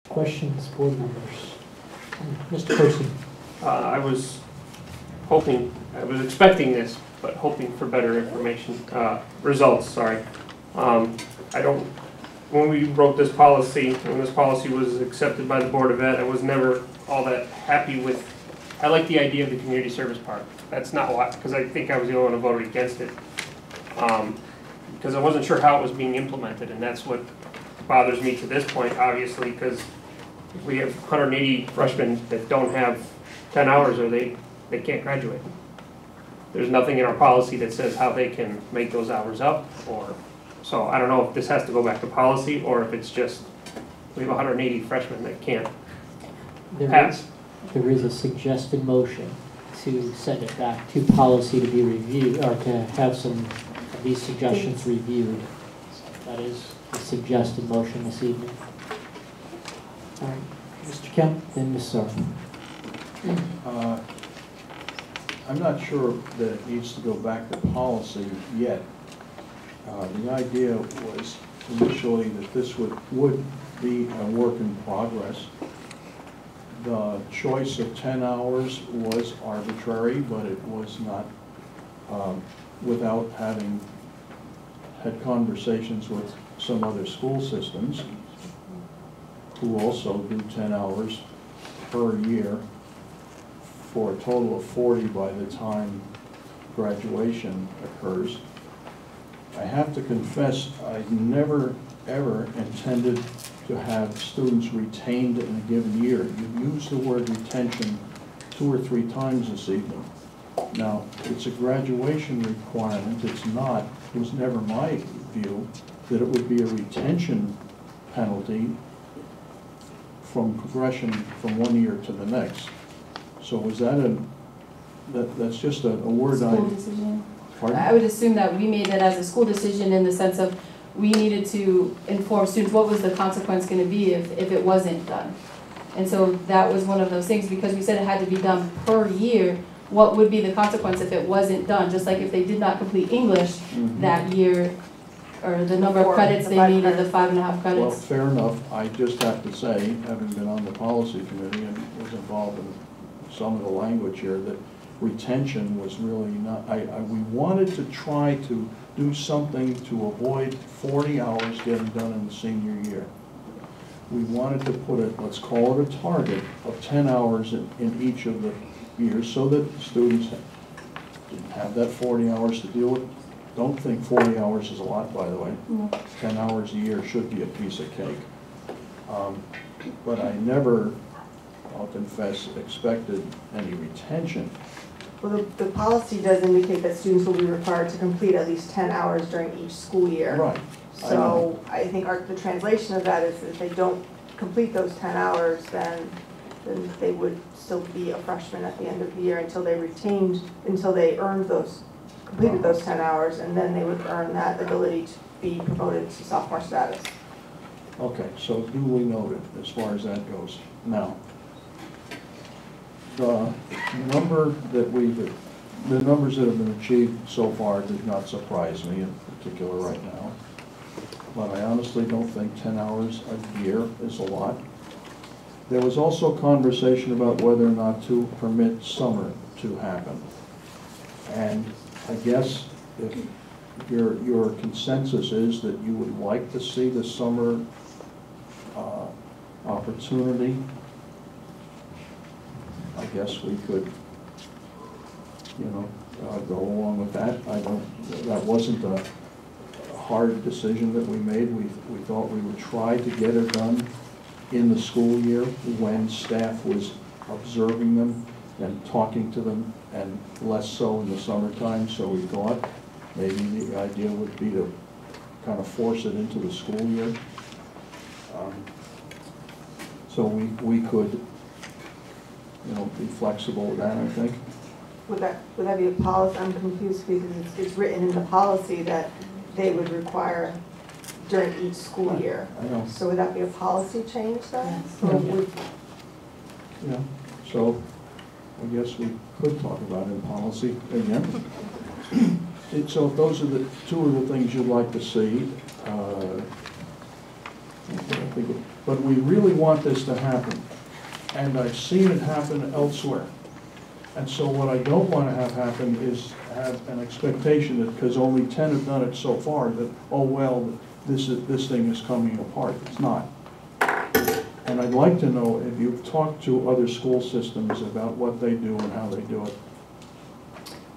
Questions, board members? Mr. Percy. I was expecting this, but hoping for better information, results, sorry. When we wrote this policy, when this policy was accepted by the Board of Ed, I was never all that happy with, I like the idea of the community service part. That's not why, because I think I was the only one who voted against it. Because I wasn't sure how it was being implemented, and that's what bothers me to this point, obviously, because we have 180 freshmen that don't have 10 hours or they can't graduate. There's nothing in our policy that says how they can make those hours up, or so I don't know if this has to go back to policy or if it's just we have 180 freshmen that can't pass. There is a suggested motion to send it back to policy to be reviewed, or to have some of these suggestions reviewed. So that is the suggested motion this evening. All right, Mr. Kemp, then Ms. Sarth. I'm not sure that it needs to go back to policy yet. The idea was initially that this would be a work in progress. The choice of 10 hours was arbitrary, but it was not without having had conversations with some other school systems who also do 10 hours per year for a total of 40 by the time graduation occurs. I have to confess, I never ever intended to have students retained in a given year. You used the word retention 2 or 3 times this evening. Now, it's a graduation requirement. It's not, it was never my view that it would be a retention penalty from progression from one year to the next. So was that that's just a word school decision. Pardon? I would assume that we made that as a school decision in the sense of we needed to inform students what was the consequence going to be if it wasn't done. And so that was one of those things, because we said it had to be done per year. What would be the consequence if it wasn't done? Just like if they did not complete English that year, or the number of credits they needed, the 5.5 credits. Well, fair enough. I just have to say, having been on the policy committee and was involved in some of the language here, that retention was really not, we wanted to try to do something to avoid 40 hours getting done in the senior year. We wanted to put it, let's call it a target of 10 hours in each of the years so that students didn't have that 40 hours to deal with. Don't think 40 hours is a lot, by the way. 10 hours a year should be a piece of cake. But I never, I'll confess, expected any retention. Well, the policy does indicate that students will be required to complete at least 10 hours during each school year. Right. So I think the translation of that is if they don't complete those 10 hours, then they would still be a freshman at the end of the year until they completed those 10 hours, and then they would earn that ability to be promoted to sophomore status. Okay, so duly noted as far as that goes. Now, the numbers that have been achieved so far did not surprise me in particular right now. But I honestly don't think 10 hours a year is a lot. There was also conversation about whether or not to permit summer to happen. And I guess if your consensus is that you would like to see the summer opportunity, I guess we could, go along with that. That wasn't a hard decision that we made. We thought we would try to get it done in the school year when staff was observing them and talking to them, and less so in the summertime. So we thought maybe the idea would be to kind of force it into the school year. So we could, be flexible with that, I think. Would that be a policy? I'm confused because it's written in the policy that they would require during each school year. I know. So would that be a policy change then? Yeah. So I guess we could talk about it in policy again. So if those are the two of the things you'd like to see, again. But we really want this to happen, and I've seen it happen elsewhere. And so what I don't want to have happen is have an expectation that, because only 10 have done it so far, that, oh, well, this thing is coming apart. It's not. And I'd like to know if you've talked to other school systems about what they do and how they do it.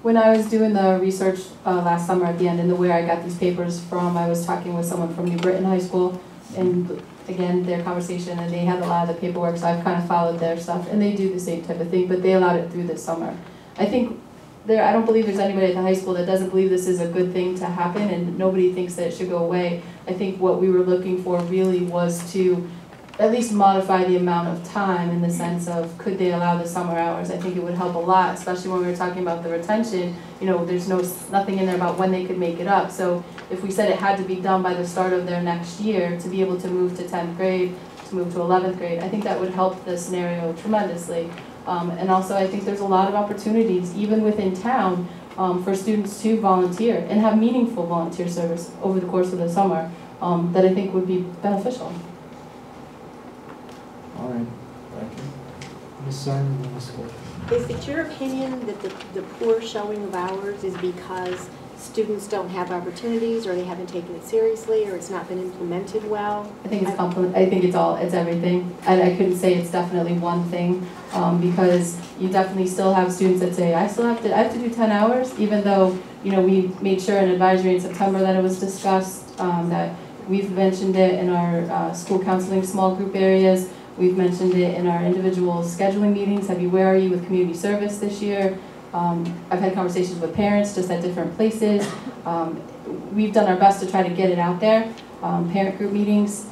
When I was doing the research last summer at the end, and the way I got these papers from, I was talking with someone from New Britain High School, and again, their conversation, and they had a lot of the paperwork, so I've kind of followed their stuff, and they do the same type of thing, but they allowed it through this summer. I think I don't believe there's anybody at the high school that doesn't believe this is a good thing to happen, and nobody thinks that it should go away. I think what we were looking for really was to at least modify the amount of time, in the sense of, could they allow the summer hours? I think it would help a lot, especially when we were talking about the retention. You know, there's nothing in there about when they could make it up. So if we said it had to be done by the start of their next year to be able to move to 10th grade, to move to 11th grade, I think that would help the scenario tremendously. And also I think there's a lot of opportunities, even within town, for students to volunteer and have meaningful volunteer service over the course of the summer, that I think would be beneficial. All right, thank you. Ms. Simon, Ms. Gold. Is it your opinion that the poor showing of hours is because students don't have opportunities, or they haven't taken it seriously, or it's not been implemented well? I think it's I think it's everything. I couldn't say it's definitely one thing, because you definitely still have students that say, I have to do 10 hours, even though, you know, we made sure in advisory in September that it was discussed, that we've mentioned it in our school counseling small group areas. We've mentioned it in our individual scheduling meetings. Where are you with community service this year? I've had conversations with parents just at different places. We've done our best to try to get it out there, parent group meetings,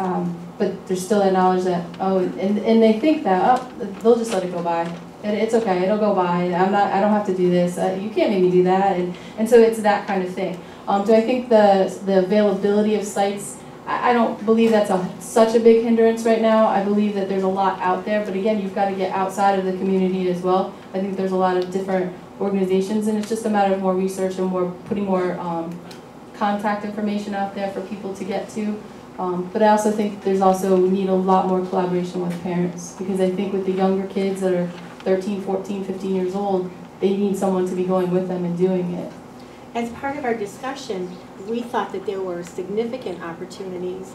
but there's still that knowledge that, and they think that, they'll just let it go by. It's okay, it'll go by. I don't have to do this. You can't make me do that. And so it's that kind of thing. Do I think the availability of sites, I don't believe that's such a big hindrance right now. I believe that there's a lot out there, but again, you've got to get outside of the community as well. I think there's a lot of different organizations, and it's just a matter of more research and putting more contact information out there for people to get to. But I also think we need a lot more collaboration with parents, because I think with the younger kids that are 13, 14, 15 years old, they need someone to be going with them and doing it. As part of our discussion, we thought that there were significant opportunities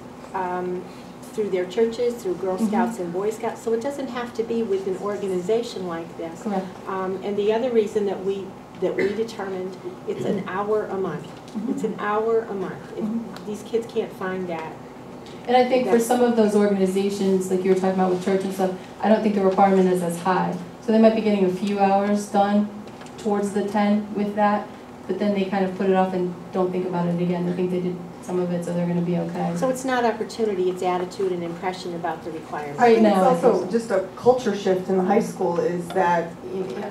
through their churches, through Girl Scouts and Boy Scouts, so it doesn't have to be with an organization like this. Correct. And the other reason that we determined, it's an hour a month. It's an hour a month. These kids can't find that. And I think for some of those organizations, like you were talking about with church and stuff, I don't think the requirement is as high. So they might be getting a few hours done towards the 10 with that, but then they kind of put it off and don't think about it again. They think they did some of it, so they're going to be okay. So it's not opportunity, it's attitude and impression about the requirements. Right now, It's also just a culture shift in the high school, is that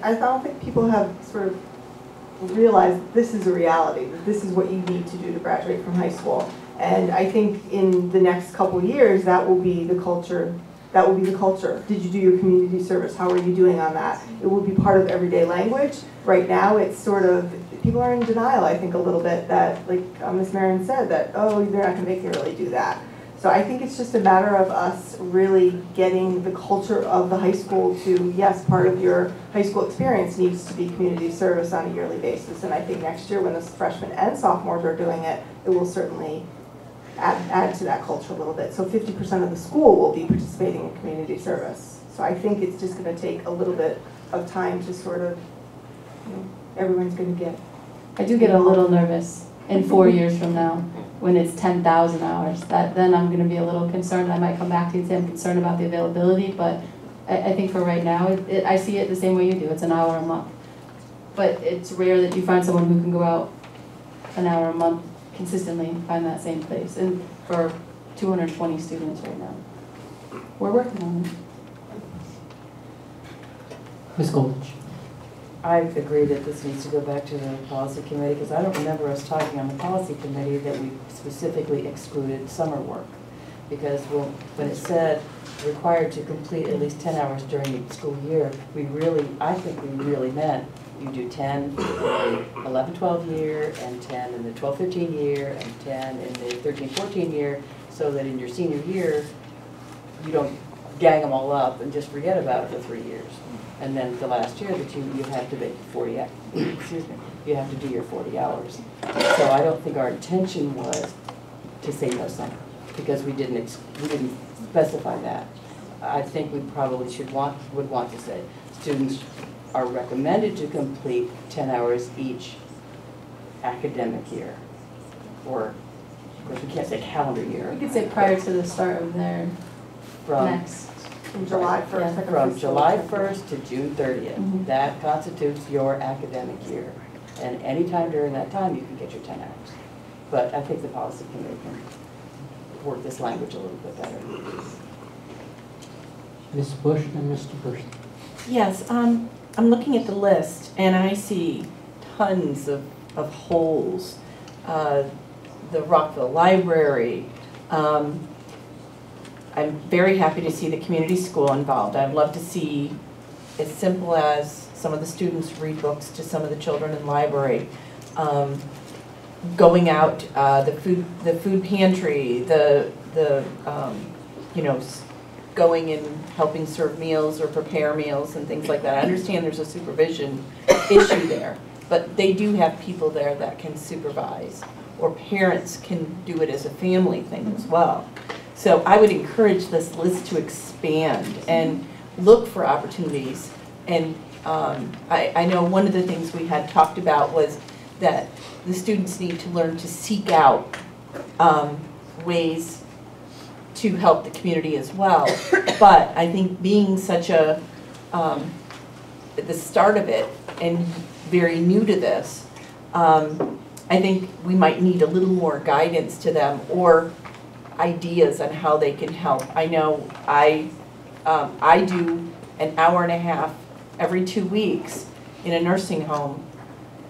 I don't think people have sort of realized this is a reality, that this is what you need to do to graduate from high school. And I think in the next couple of years, that will be the culture. That will be the culture. Did you do your community service? How are you doing on that? It will be part of everyday language. Right now, it's sort of, people are in denial, I think, a little bit, that, like Ms. Marin said, that, oh, they're not going to make me really do that. So I think it's just a matter of us really getting the culture of the high school to, yes, part of your high school experience needs to be community service on a yearly basis. And I think next year, when the freshmen and sophomores are doing it, it will certainly add to that culture a little bit. So 50% of the school will be participating in community service. So I think it's just going to take a little bit of time to sort of, everyone's going to get. I do get a little nervous in 4 years from now when it's 10,000 hours. Then I'm going to be a little concerned. I might come back to you and say I'm concerned about the availability, but I think for right now, I see it the same way you do. It's an hour a month. But it's rare that you find someone who can go out an hour a month consistently and find that same place. And for 220 students right now, we're working on it. Ms. Goldich. I agree that this needs to go back to the policy committee, because I don't remember us talking on the policy committee that we specifically excluded summer work. Because when it said required to complete at least 10 hours during the school year, I think we really meant you do 10 in the 11-12 year, and 10 in the 12-13 year, and 10 in the 13-14 year, so that in your senior year, you don't gang them all up and just forget about it for 3 years. And then the last year that you have to make 40, excuse me, you have to do your 40 hours. So I don't think our intention was to say no summer, because we didn't specify that. I think we probably would want to say students are recommended to complete 10 hours each academic year, or of course we can't say calendar year. You could say prior to the start of their From next. From July 1st. Yeah. like a From fiscal July year. 1st to June 30th. Mhm. That constitutes your academic year. And anytime during that time, you can get your 10 hours. But I think the policy committee can work this language a little bit better. Ms. Bush and Mr. Person. Yes, I'm looking at the list and I see tons of holes. The Rockville Library. I'm very happy to see the community school involved. I'd love to see, as simple as some of the students read books to some of the children in the library. Going out, the food pantry, going and helping serve meals or prepare meals and things like that. I understand there's a supervision issue there, but they do have people there that can supervise, or parents can do it as a family thing as well. So I would encourage this list to expand and look for opportunities. And I know one of the things we had talked about was that the students need to learn to seek out ways to help the community as well. But I think being such the start of it and very new to this, I think we might need a little more guidance to them, or ideas on how they can help. I know I do an hour and a half every 2 weeks in a nursing home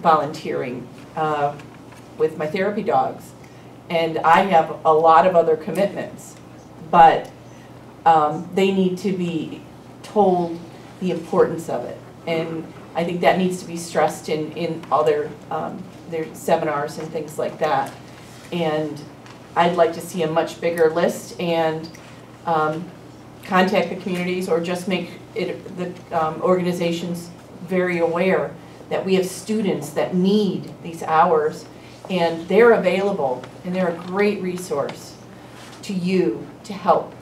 volunteering with my therapy dogs. And I have a lot of other commitments, but they need to be told the importance of it. And I think that needs to be stressed in other their seminars and things like that. And I'd like to see a much bigger list and contact the communities, or just make the organizations very aware that we have students that need these hours, and they're available, and they're a great resource to you to help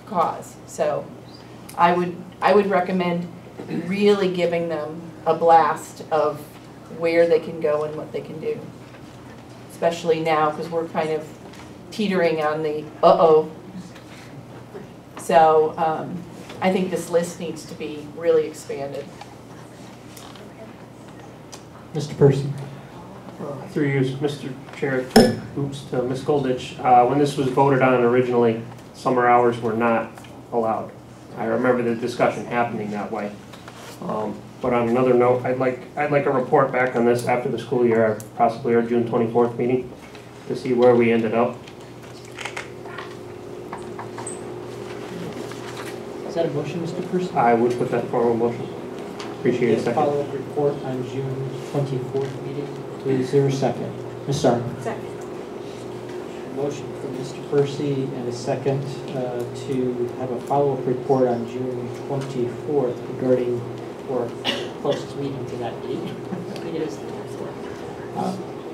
cause. So I would recommend really giving them a blast of where they can go and what they can do, especially now because we're kind of teetering on the uh-oh. So I think this list needs to be really expanded. Mr. Person. Through you, Mr. Chair, oops, to Ms. Golditch, when this was voted on originally, summer hours were not allowed. I remember the discussion happening that way. But on another note, I'd like a report back on this after the school year, possibly our June 24th meeting, to see where we ended up. Is that a motion, Mr. Person? I would put that in form of motion. Appreciate it. Yes, Second. follow-up report on June 24th meeting. Is there a second? Ms. Sarno. Second. Motion from Mr. Percy and a second to have a follow-up report on June 24th regarding, or closest meeting to that meeting. I think it is.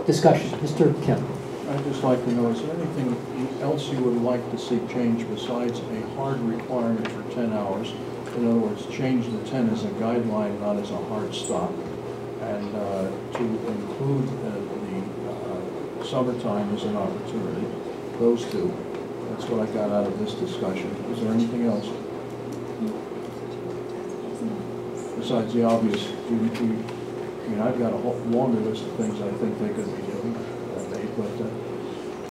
Discussion. Mr. Kim. I'd just like to know, is there anything else you would like to see changed besides a hard requirement for 10 hours? In other words, change the 10 as a guideline, not as a hard stop. And to include the summertime as an opportunity. Those two. That's what I got out of this discussion. Is there anything else? Besides the obvious, I mean, I've got a whole longer list of things I think they could